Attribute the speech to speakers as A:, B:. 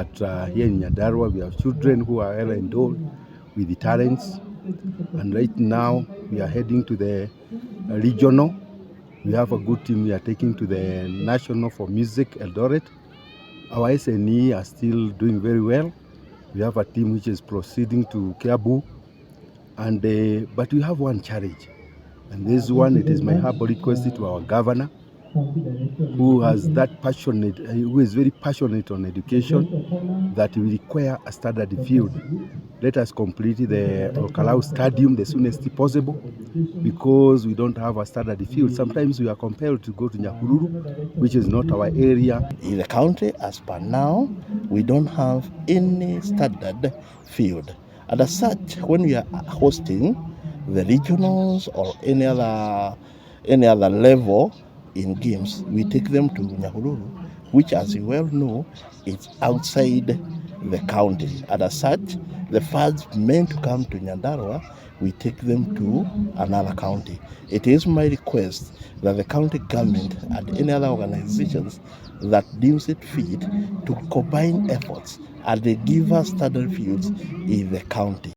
A: But here in Nyandarua, we have children who are well endowed with the talents. And right now, we are heading to the regional. We have a good team we are taking to the national for music, Eldoret. Our SNE are still doing very well. We have a team which is proceeding to Kiabu. But we have one challenge. And this one, it is my humble request to our governor, who has that passionate, who is very passionate on education, that we require a standard field. Let us complete the Ol Kalou Stadium the soonest possible, because we don't have a standard field. Sometimes we are compelled to go to Nyahururu, which is not our area.
B: In the county, as per now, we don't have any standard field. And as such, when we are hosting the regionals or any other level in games, we take them to Nyahururu, which, as you well know, is outside the county. And as such, the funds meant to come to Nyandarua, we take them to another county. It is my request that the county government and any other organizations that deems it fit to combine efforts and they give us standard fields in the county.